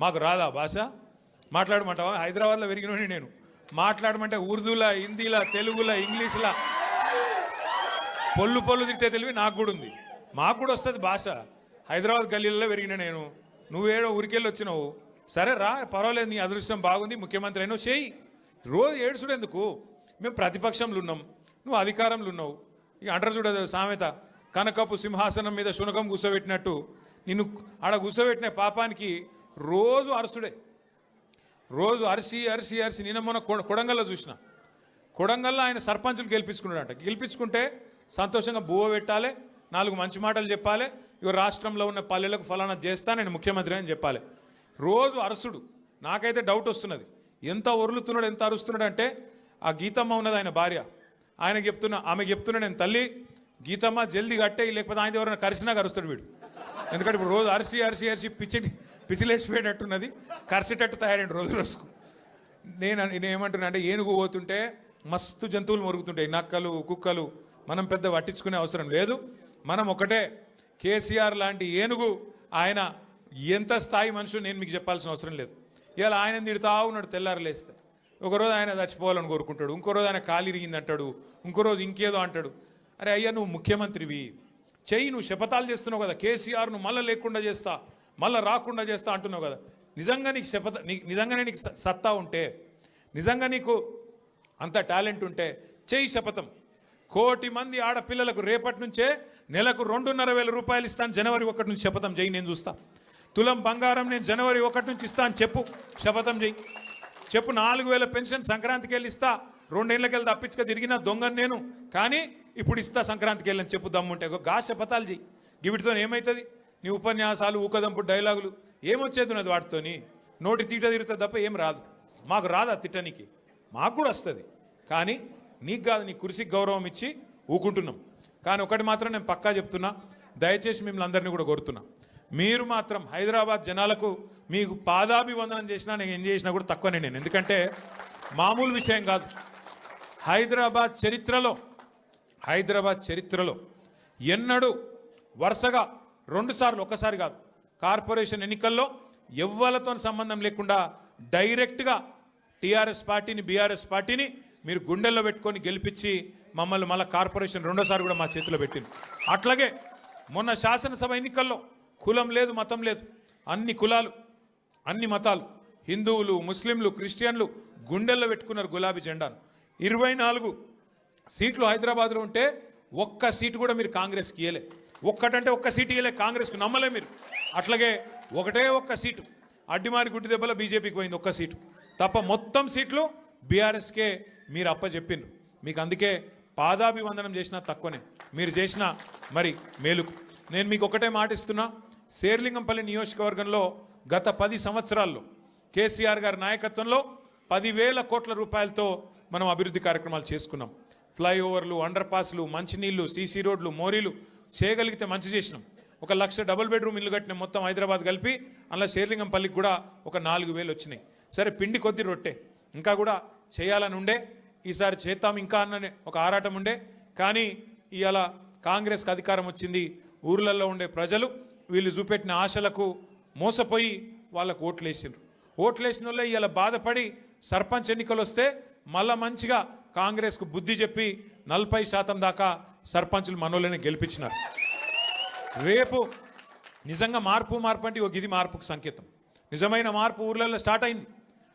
మాకు రాదా భాష మాట్లాడమంటావా? హైదరాబాద్లో పెరిగినోని నేను. మాట్లాడమంటే ఉర్దూలా, హిందీలా, తెలుగులా, ఇంగ్లీష్లా పొల్లు పొల్లు తిట్టే తెలివి నాకు కూడా ఉంది. మాకు కూడా వస్తుంది భాష. హైదరాబాద్ గల్లీలలో పెరిగిన నేను. నువ్వేడో ఊరికెళ్ళి వచ్చినావు. సరే రా, పర్వాలేదు, నీ అదృష్టం బాగుంది, ముఖ్యమంత్రి అయినావు, చేయి. రోజు ఏడుచుడు ఎందుకు? మేము ప్రతిపక్షంలో ఉన్నాం, నువ్వు అధికారంలో ఉన్నావు. ఇక అంటారు చూడదు సామెత, కనకపు సింహాసనం మీద శునకం కూర్చోబెట్టినట్టు నిన్ను ఆడ కూర్చోబెట్టిన పాపానికి రోజు అరసుడే. రోజు అరిసి అరిసి అరిసి. నిన్న మొన్న కొడంగల్లో చూసిన. కొడంగల్లో ఆయన సర్పంచులు గెలిపించుకున్నాడంట. గెలిపించుకుంటే సంతోషంగా బువ్వ పెట్టాలి, 4 మంచి మాటలు చెప్పాలి. ఇక రాష్ట్రంలో ఉన్న పల్లెలకు ఫలానా చేస్తా, నేను ముఖ్యమంత్రి అని చెప్పాలి. రోజు అరసుడు. నాకైతే డౌట్ వస్తున్నది, ఎంత ఒరులుతున్నాడు, ఎంత అరుస్తున్నాడు అంటే, ఆ గీతమ్మ ఉన్నది ఆయన భార్య, ఆయనకి చెప్తున్నా, ఆమె చెప్తున్నా, నేను తల్లి గీతమ్మ జల్దీ కట్టే, లేకపోతే ఆయన ఎవరైనా కరిసినా కరుస్తాడు వీడు. ఎందుకంటే ఇప్పుడు రోజు అరిసి అరిసి అరిసి పిచ్చిలేసిపోయేటట్టున్నది, కరిసేటట్టు తయారైంది రోజు రోజుకు. నేనేమంటున్నా అంటే, ఏనుగు పోతుంటే మస్తు జంతువులు మొరుగుతుంటాయి, నక్కలు, కుక్కలు. మనం పెద్ద పట్టించుకునే అవసరం లేదు. మనం ఒకటే, కేసీఆర్ లాంటి ఏనుగు ఆయన ఎంత స్థాయి మనుషులు నేను మీకు చెప్పాల్సిన అవసరం లేదు. ఇలా ఆయన తిడుతా ఉన్నాడు తెల్లారు లేస్తే. ఒకరోజు ఆయన చచ్చిపోవాలని కోరుకుంటాడు, ఇంకో రోజు ఆయన కాలు ఇరిగింది అంటాడు, ఇంకో రోజు ఇంకేదో అంటాడు. అరే అయ్యా, నువ్వు ముఖ్యమంత్రివి, చెయ్యి. నువ్వు శపథాలు చేస్తున్నావు కదా, కేసీఆర్ నువ్వు మళ్ళీ లేకుండా చేస్తా, మళ్ళీ రాకుండా చేస్తా అంటున్నావు కదా. నిజంగా నీకు నిజంగానే నీకు సత్తా ఉంటే, నిజంగా నీకు అంత టాలెంట్ ఉంటే చెయ్యి శపథం. 1 కోటి మంది ఆడపిల్లలకు రేపటి నుంచే నెలకు 2,500 రూపాయలు ఇస్తాను, జనవరి 1 నుంచి శపథం చెయ్యి, నేను చూస్తా. తులం బంగారం నేను జనవరి 1 నుంచి ఇస్తాను చెప్పు, శపథం చెయ్యి. చెప్పు. 4,000 పెన్షన్ సంక్రాంతికి వెళ్ళి ఇస్తా, 2 ఏళ్ళకెళ్ళి తప్పించుక తిరిగిన దొంగను నేను, కానీ ఇప్పుడు ఇస్తా సంక్రాంతికి వెళ్ళని చెప్పు దమ్ముంటే. గా శపథాలు చెయ్యి. వీటితో ఏమవుతుంది? నీ ఉపన్యాసాలు, ఊకదంపుడు డైలాగులు ఏమొచ్చేది ఉన్నది వాటితోని? నోటి తీట తిరుగుతుంది తప్ప ఏం రాదు. మాకు రాదా తిట్టనికి? మాకు కూడా వస్తుంది, కానీ నీకు కాదు. నీ కుర్చీకి గౌరవం ఇచ్చి ఊకుంటున్నాం. కానీ ఒకటి మాత్రం నేను పక్కా చెప్తున్నా, దయచేసి మిమ్మల్ని అందరినీ కూడా కోరుతున్నా, మీరు మాత్రం హైదరాబాద్ జనాలకు మీకు పాదాభివందనం చేసినా, నేను ఏం చేసినా కూడా తక్కువనే నేను. ఎందుకంటే మామూలు విషయం కాదు. హైదరాబాద్ చరిత్రలో ఎన్నడూ వరుసగా 2 సార్లు, ఒక్కసారి కాదు, కార్పొరేషన్ ఎన్నికల్లో ఎవ్వలతో సంబంధం లేకుండా డైరెక్ట్గా టీఆర్ఎస్ పార్టీని, బీఆర్ఎస్ పార్టీని మీరు గుండెల్లో పెట్టుకొని గెలిపించి మమ్మల్ని మళ్ళీ కార్పొరేషన్ 2వ సారి కూడా మా చేతిలో పెట్టింది. అట్లాగే మొన్న శాసనసభ ఎన్నికల్లో కులం లేదు, మతం లేదు, అన్ని కులాలు, అన్ని మతాలు, హిందువులు, ముస్లింలు, క్రిస్టియన్లు గుండెల్లో పెట్టుకున్నారు గులాబీ జెండాను. 24 సీట్లు హైదరాబాద్లో ఉంటే 1 సీటు కూడా మీరు కాంగ్రెస్కి ఇయ్యలే. ఒక్కటంటే 1 సీటు ఇయ్యలే కాంగ్రెస్కి, నమ్మలే మీరు. అట్లాగే 1 సీటు అడ్డిమారి గుడ్డి దెబ్బలో బీజేపీకి పోయింది, 1 సీటు తప్ప మొత్తం సీట్లు బీఆర్ఎస్కే మీరు అప్పచెప్పిండ్రు. మీకు అందుకే పాదాభివందనం చేసినా తక్కువనే, మీరు చేసిన మరి మేలుకు. నేను మీకు ఒకటే మాట ఇస్తున్నా, శేర్లింగంపల్లి నియోజకవర్గంలో గత 10 సంవత్సరాల్లో కేసీఆర్ గారి నాయకత్వంలో 10,000 కోట్ల రూపాయలతో మనం అభివృద్ధి కార్యక్రమాలు చేసుకున్నాం. ఫ్లైఓవర్లు, అండర్ పాస్లు, మంచినీళ్లు, సీసీ రోడ్లు, మోరీలు చేయగలిగితే మంచి చేసినాం. 1,00,000 డబుల్ బెడ్రూమ్ ఇల్లు కట్టిన మొత్తం హైదరాబాద్ కలిపి, అందులో శేర్లింగంపల్లికి కూడా ఒక 4,000 వచ్చినాయి. సరే, పిండి కొద్ది రొట్టె ఇంకా కూడా చేయాలని ఉండే, ఈసారి చేద్దాం ఇంకా అన్న ఒక ఆరాటం ఉండే. కానీ ఇవాళ కాంగ్రెస్కి అధికారం వచ్చింది. ఊర్లలో ఉండే ప్రజలు వీళ్ళు చూపెట్టిన ఆశలకు మోసపోయి వాళ్ళకు ఓట్లేసిండ్రు. ఓట్లేసిన వాళ్ళే ఇవాళ బాధపడి సర్పంచ్ ఎన్నికలు వస్తే మళ్ళా మంచిగా కాంగ్రెస్కు బుద్ధి చెప్పి 40% దాకా సర్పంచులు మనోళ్ళని గెలిపించినారు. రేపు నిజంగా మార్పు అంటే ఒక ఇది మార్పుకు సంకేతం. నిజమైన మార్పు ఊర్లలో స్టార్ట్ అయింది.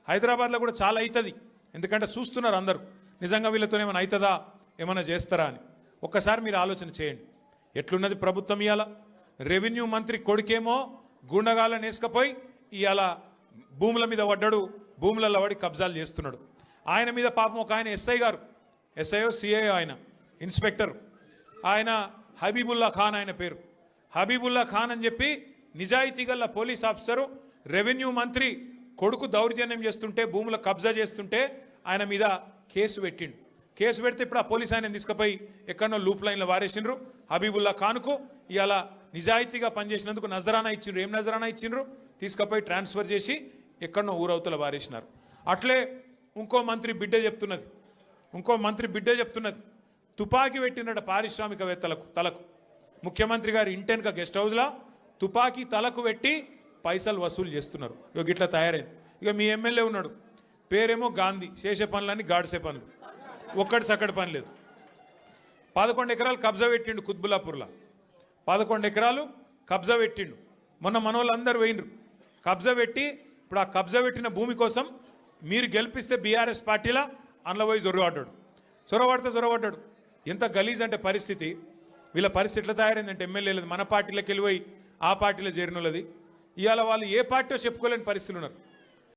హైదరాబాద్లో కూడా చాలా అవుతుంది. ఎందుకంటే చూస్తున్నారు అందరూ, నిజంగా వీళ్ళతో ఏమైనా అవుతుందా, ఏమైనా చేస్తారా అని. ఒక్కసారి మీరు ఆలోచన చేయండి, ఎట్లున్నది ప్రభుత్వం. ఇవాళ రెవెన్యూ మంత్రి కొడుకేమో గుండగాళ్ళని వేసుకపోయి ఇవాళ భూముల మీద పడ్డాడు, భూములలో పడి కబ్జాలు చేస్తున్నాడు. ఆయన మీద పాపం ఒక ఆయన ఎస్ఐ గారు, ఎస్ఐఓ సిఐఓ, ఆయన ఇన్స్పెక్టర్, ఆయన హబీబుల్లా ఖాన్, ఆయన పేరు హబీబుల్లా ఖాన్ అని చెప్పి నిజాయితీ గల పోలీస్ ఆఫీసరు రెవెన్యూ మంత్రి కొడుకు దౌర్జన్యం చేస్తుంటే, భూముల కబ్జా చేస్తుంటే ఆయన మీద కేసు పెట్టిండు. కేసు పెడితే ఇప్పుడు ఆ పోలీస్ ఆయన తీసుకుపోయి ఎక్కడో లూప్ లైన్లో వారేసిండ్రు. హబీబుల్లా ఖాన్కు ఇలా నిజాయితీగా పనిచేసినందుకు నజరానా ఇచ్చిండ్రు. ఏం నజరానా ఇచ్చిండ్రు? తీసుకుపోయి ట్రాన్స్ఫర్ చేసి ఎక్కడో ఊరవతల వారేసినారు. అట్లే ఇంకో మంత్రి బిడ్డ చెప్తున్నది, తుపాకీ పెట్టినట పారిశ్రామికవేత్తలకు తలకు. ముఖ్యమంత్రి గారి ఇంటెనక గెస్ట్ హౌస్లో తుపాకీ తలకు పెట్టి పైసలు వసూలు చేస్తున్నారు. ఇక ఇట్లా తయారైంది. ఇక మీ ఎమ్మెల్యే ఉన్నాడు, పేరేమో గాంధీ, చేసే పనులన్నీ గాడిసే పనులు, ఒక్కటి సక్కడి పని లేదు. 11 ఎకరాలు కబ్జా పెట్టిండు కుత్బుల్లాపూర్లో, 11 ఎకరాలు కబ్జా పెట్టిండు. మొన్న మనోళ్ళందరూ పోయినరు కబ్జా పెట్టి. ఇప్పుడు ఆ కబ్జా పెట్టిన భూమి కోసం మీరు గెలిపిస్తే బీఆర్ఎస్ పార్టీలా అందులో పోయి జొరబడ్డాడు. ఎంత గలీజ్ అంటే పరిస్థితి. వీళ్ళ పరిస్థితి ఎట్లా తయారైందంటే ఎమ్మెల్యేలది మన పార్టీలోకి వెళ్ళిపోయి ఆ పార్టీలో చేరినోళ్ళది. ఇవాళ వాళ్ళు ఏ పార్టీలో చెప్పుకోలేని పరిస్థితులు ఉన్నారు.